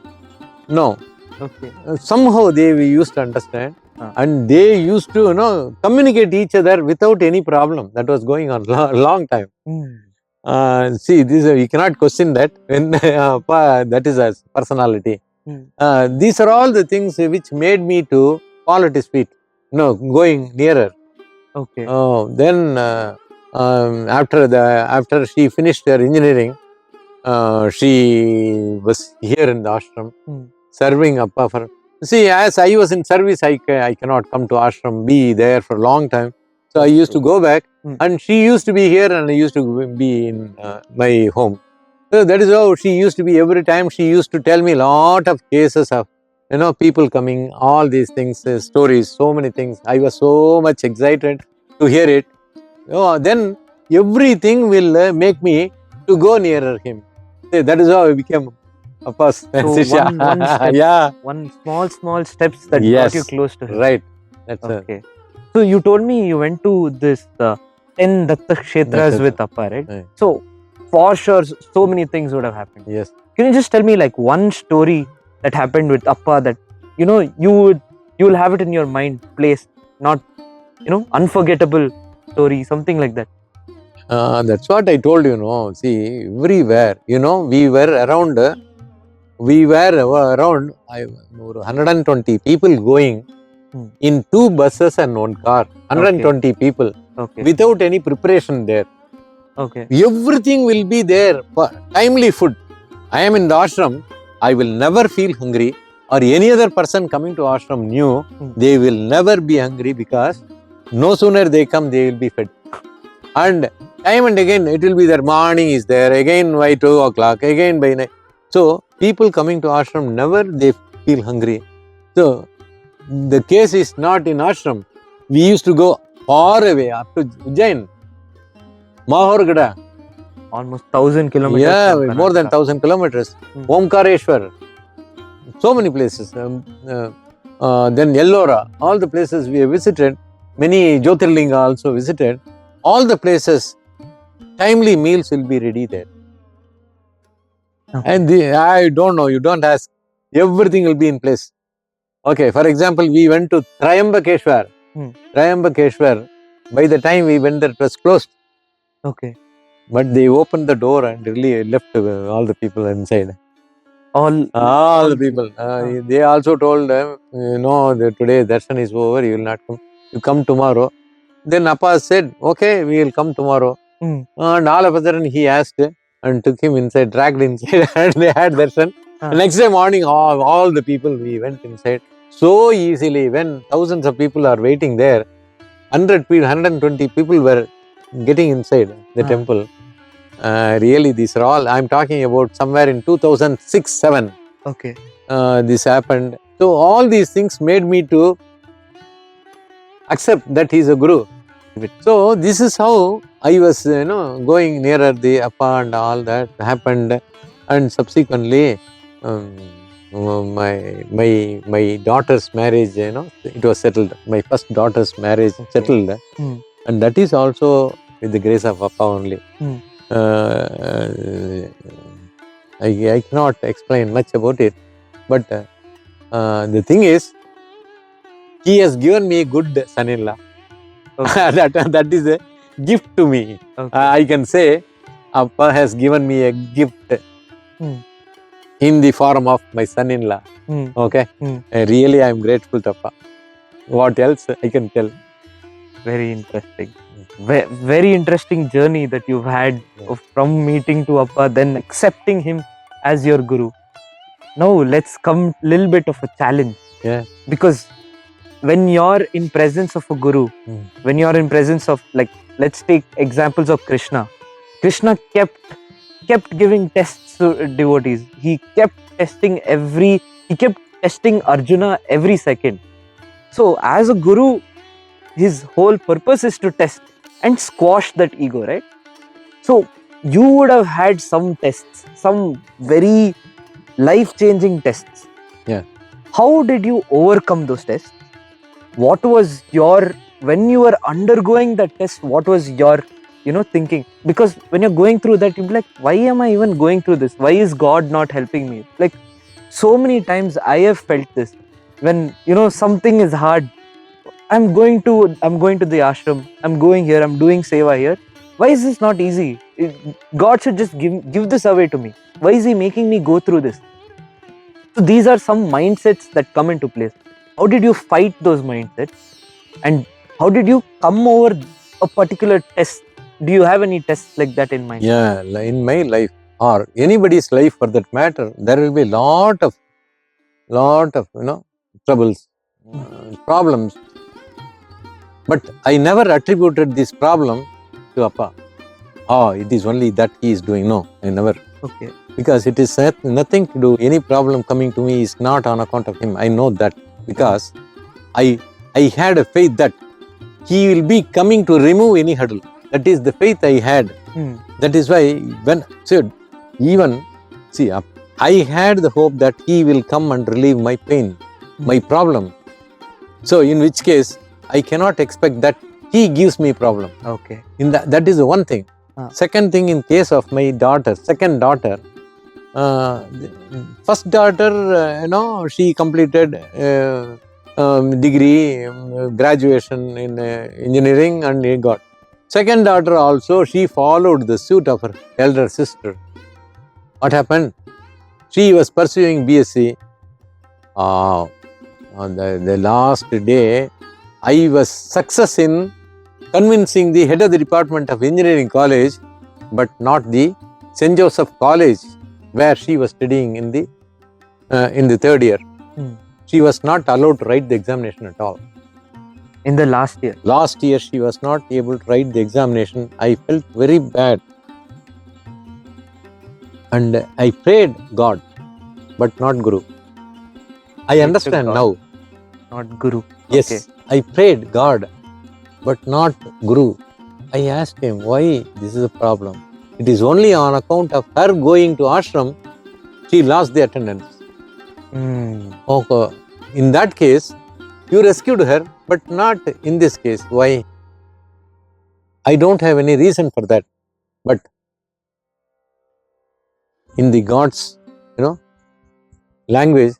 No. Okay. Somehow they used to understand and they used to communicate each other without any problem. That was going on long time. See, this you cannot question that when that is a personality. These are all the things which made me to fall at his feet. Going nearer. Okay. Then after she finished her engineering, she was here in the ashram. Serving Appa for. See, as I was in service, I cannot come to ashram, be there for a long time. So I used to go back and she used to be here and I used to be in my home. So that is how she used to be. Every time she used to tell me a lot of cases of, people coming, all these things, stories, so many things. I was so much excited to hear it. Then everything will make me to go nearer him. See, that is how I became Appa's so one step, yeah. One small steps that got you close to him. Right. That's okay. So you told me you went to this 10 Datta Kshetras with Appa, right? So for sure, so many things would have happened. Yes. Can you just tell me like one story that happened with Appa that you will have it in your mind placed, not unforgettable story, something like that. That's what I told you. See, everywhere, we were around 120 people going in 2 buses and 1 car. 120 people without any preparation there. Okay. Everything will be there. Timely food. I am in the ashram. I will never feel hungry, or any other person coming to ashram knew they will never be hungry, because no sooner they come, they will be fed. And time and again, it will be there. Morning is there, again by 2 o'clock, again by night. So, people coming to ashram, never they feel hungry. So, the case is not in ashram. We used to go far away, up to Ujjain, Mahorgada. Almost 1,000 kilometers. Yeah, from more than Karnataka. 1,000 kilometers. Omkareshwar, so many places. Then Ellora, all the places we have visited. Many Jyotirlinga also visited. All the places, timely meals will be ready there. Okay. And I don't know, you don't ask. Everything will be in place. Okay, for example, we went to Triambakeshwar. Triambakeshwar, by the time we went there, it was closed. Okay. But they opened the door and really left all the people inside. All the people. They also told them, today darshan is over, you will not come. You come tomorrow. Then Appa said, okay, we will come tomorrow. And all of a sudden he asked and took him inside, dragged inside, and they had darshan. Next day morning, all the people, we went inside so easily. When thousands of people are waiting there, 120 people were getting inside the temple. Really, these are all, I'm talking about somewhere in 2006-07. Okay. This happened. So all these things made me to accept that he is a guru. So this is how I was, going nearer the Appa, and all that happened. And subsequently, my daughter's marriage, it was settled. My first daughter's marriage settled. And that is also with the grace of Appa only. I cannot explain much about it, but the thing is, he has given me a good son-in-law. Okay. that is a gift to me. Okay. I can say Appa has given me a gift in the form of my son-in-law. Okay. Really, I am grateful to Appa. What else I can tell? Very interesting. Very interesting journey that you've had from meeting to Appa, then accepting him as your guru. Now let's come a little bit of a challenge. Yeah. Because when you're in presence of a guru, when you're in presence of, like, let's take examples of Krishna. Krishna kept giving tests to devotees. He kept testing Arjuna every second. So as a guru, his whole purpose is to test and squash that ego, right? So you would have had some tests, some very life-changing tests. Yeah. How did you overcome those tests? What was when you were undergoing that test, what was your, thinking? Because when you're going through that, you'll be like, why am I even going through this? Why is God not helping me? Like, so many times I have felt this. When, something is hard, I'm going to the ashram, I'm going here, I'm doing seva here. Why is this not easy? God should just give this away to me. Why is he making me go through this? So these are some mindsets that come into place. How did you fight those mindsets? And how did you come over a particular test? Do you have any tests like that in mind? Yeah, in my life, or anybody's life for that matter, there will be lot of troubles, problems. But I never attributed this problem to Appa. It is only that he is doing. No, I never. Okay. Because it is nothing to do. Any problem coming to me is not on account of him. I know that because I had a faith that he will be coming to remove any hurdle. That is the faith I had. That is why I had the hope that he will come and relieve my pain, my problem. So in which case, I cannot expect that he gives me problem. Okay. That is the one thing. Second thing, in case of my second daughter, first daughter, she completed degree, graduation in engineering, and he got. Second daughter also, she followed the suit of her elder sister. What happened? She was pursuing BSc. On the last day, I was success in convincing the head of the department of engineering college, but not the St. Joseph College, where she was studying in the in the third year. Hmm. She was not allowed to write the examination at all. In the last year? Last year, she was not able to write the examination. I felt very bad. And I prayed God, but not Guru. I understand now. Not Guru. Yes, okay. I prayed God, but not Guru. I asked him, why this is a problem? It is only on account of her going to ashram, she lost the attendance. Okay. In that case, you rescued her, but not in this case. Why? I don't have any reason for that. But in the God's, language,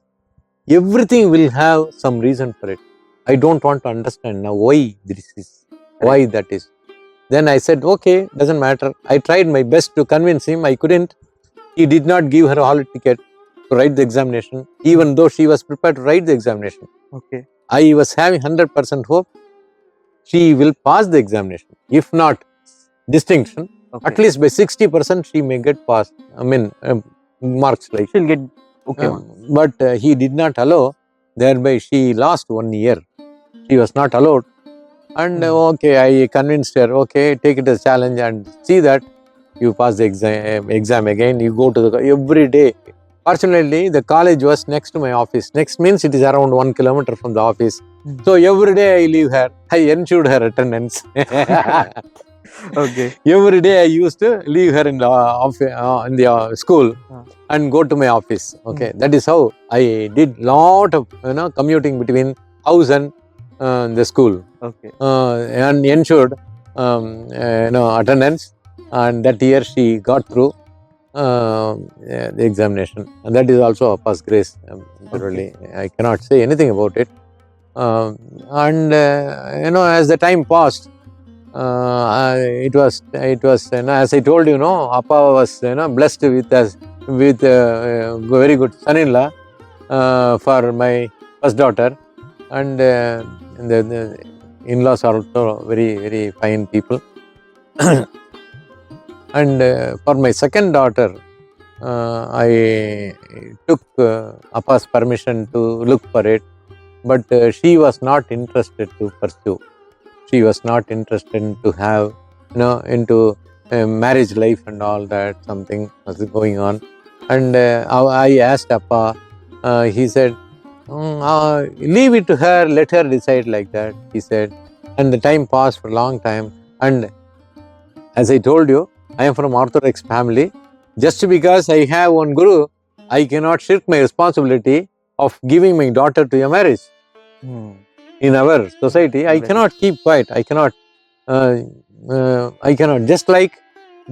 everything will have some reason for it. I don't want to understand now why this is, why that is. Then I said, okay, doesn't matter. I tried my best to convince him. I couldn't. He did not give her a hall ticket to write the examination, even though she was prepared to write the examination. Okay. I was having 100% hope she will pass the examination. If not distinction, at least by 60% she may get passed. Marks like. She'll get okay. But he did not allow. Thereby she lost 1 year. She was not allowed. And okay, I convinced her, okay, take it as a challenge and see that you pass the exam again. You go to every day. Fortunately, the college was next to my office. Next means it is around 1 kilometer from the office. So every day I leave her. I ensured her attendance. Okay. Every day I used to leave her in the office, in the school and go to my office. Okay, that is how I did lot of commuting between house and the school. Okay. And ensured attendance. And that year she got through the examination, and that is also Appa's grace. Literally, I cannot say anything about it. As the time passed, it was as I told you, Appa was blessed with very good son-in-law for my first daughter, and the in-laws are also very, very fine people. And for my second daughter, I took Appa's permission to look for it, but she was not interested to pursue. She was not interested to have, into marriage life and all that. Something was going on. And I asked Appa, he said, leave it to her, let her decide like that, he said. And the time passed for a long time. And as I told you, I am from Orthodox family. Just because I have one Guru, I cannot shirk my responsibility of giving my daughter to a marriage. In our society, I cannot keep quiet. I cannot.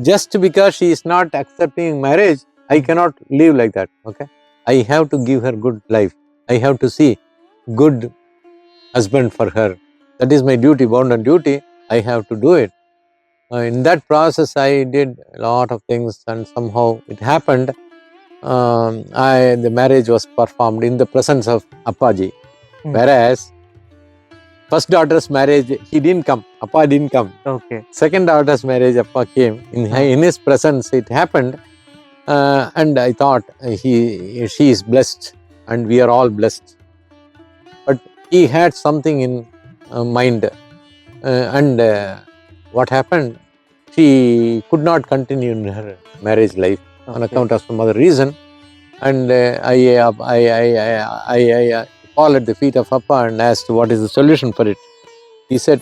Just because she is not accepting marriage, I cannot live like that. Okay, I have to give her good life. I have to see good husband for her. That is my duty, bounden duty. I have to do it. In that process, I did a lot of things, and somehow it happened. The marriage was performed in the presence of Appaji. Whereas, first daughter's marriage, he didn't come. Appa didn't come. Okay. Second daughter's marriage, Appa came. In his presence, it happened. And I thought, she is blessed, and we are all blessed. But he had something in mind. What happened? She could not continue in her marriage life on account of some other reason. And I fall at the feet of Appa and asked what is the solution for it. He said,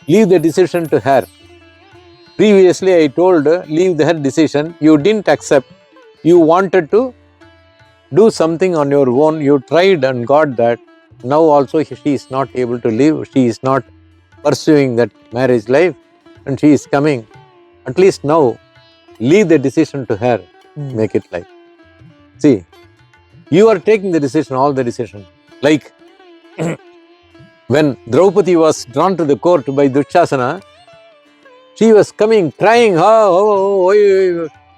leave the decision to her. Previously I told her, leave her decision. You didn't accept. You wanted to do something on your own. You tried and got that. Now also she is not able to live. She is not pursuing that marriage life. And she is coming. At least now, leave the decision to her. Make it like. See, you are taking the decision, all the decision. Like when Draupadi was drawn to the court by Dushasana, she was coming, crying,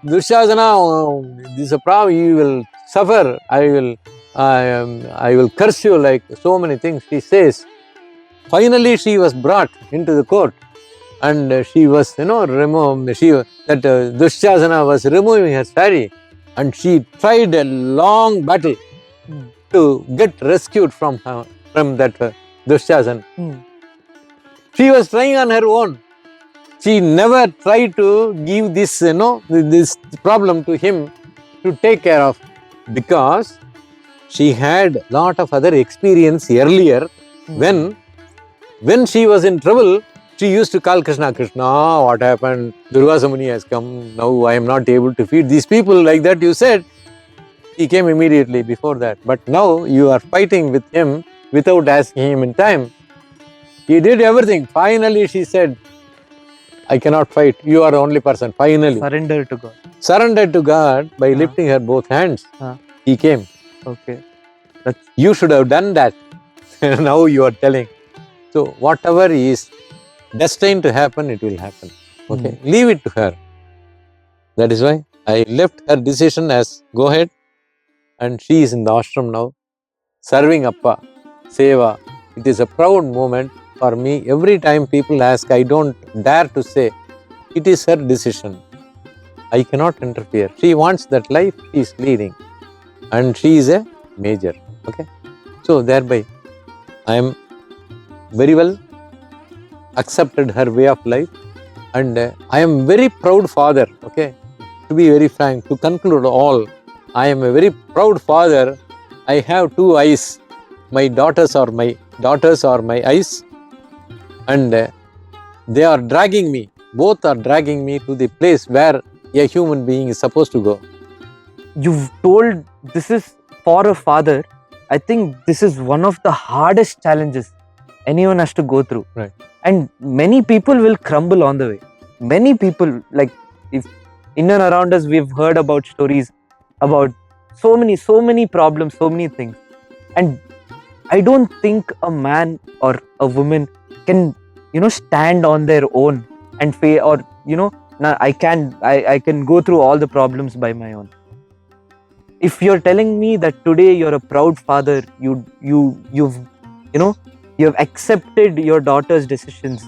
Dushasana, this is a problem, you will suffer, I will curse you, like so many things she says. Finally, she was brought into the court. And she was, removed. Dushasana was removing her sari, and she tried a long battle to get rescued from that Dushyasan. She was trying on her own. She never tried to give this, this problem to him to take care of, because she had lot of other experience earlier. When she was in trouble, she used to call Krishna, Krishna, what happened? Durvasa Muni has come. Now I am not able to feed these people, like that you said. He came immediately before that. But now you are fighting with him without asking him in time. He did everything. Finally, she said, I cannot fight. You are the only person. Finally. Surrender to God. Surrendered to God by lifting her both hands. He came. Okay. You should have done that. Now you are telling. So whatever is destined to happen, it will happen. Okay. Leave it to her. That is why I left her decision as go ahead. And she is in the ashram now, serving Appa, Seva. It is a proud moment for me. Every time people ask, I don't dare to say, it is her decision. I cannot interfere. She wants that life, she is leading. And she is a major. Okay. So thereby, I am very well accepted her way of life. And I am very proud father. Okay. To be very frank, to conclude all, I am a very proud father. I have two eyes. My daughters are my eyes, and they are dragging me. Both are dragging me to the place where a human being is supposed to go. You've told this is for a father. I think this is one of the hardest challenges anyone has to go through. Right. And many people will crumble on the way. Many people, like if in and around us, we've heard about stories about so many problems, so many things. And I don't think a man or a woman can, stand on their own and face, or, I can go through all the problems by my own. If you're telling me that today you're a proud father, you've accepted your daughter's decisions,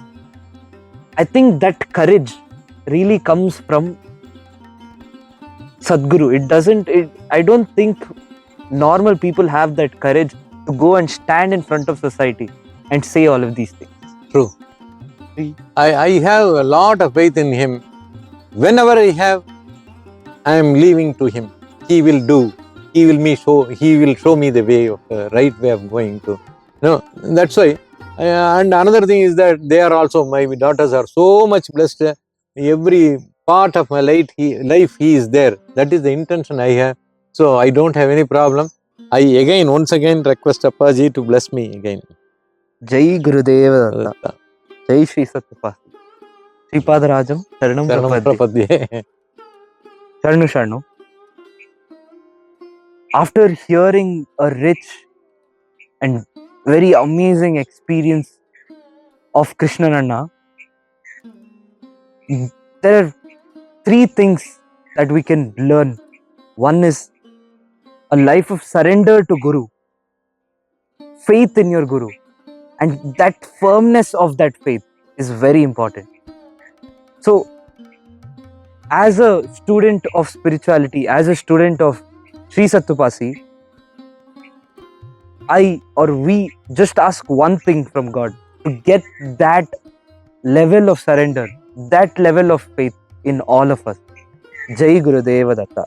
I think that courage really comes from Sadguru. I don't think normal people have that courage to go and stand in front of society and say all of these things. True. I have a lot of faith in him. Whenever I have, I am leaving to him. He will do. He will show me the way of right way of going to. That's why. And another thing is that they are also, my daughters are so much blessed. Every part of my life he is there. That is the intention I have. So I don't have any problem. I once again request Appaji to bless me again. Jai Gurudeva Datta. Jai Sri SatyaSandar. Sripadarajam Sharanam Prapadye. Sharanu. After hearing a rich and very amazing experience of Krishna Nanna, there are three things that we can learn. One is a life of surrender to Guru, faith in your Guru, and that firmness of that faith is very important. So, as a student of spirituality, as a student of Sri SatyaUpasi, we just ask one thing from God, to get that level of surrender, that level of faith in all of us. Jai Gurudeva Datta.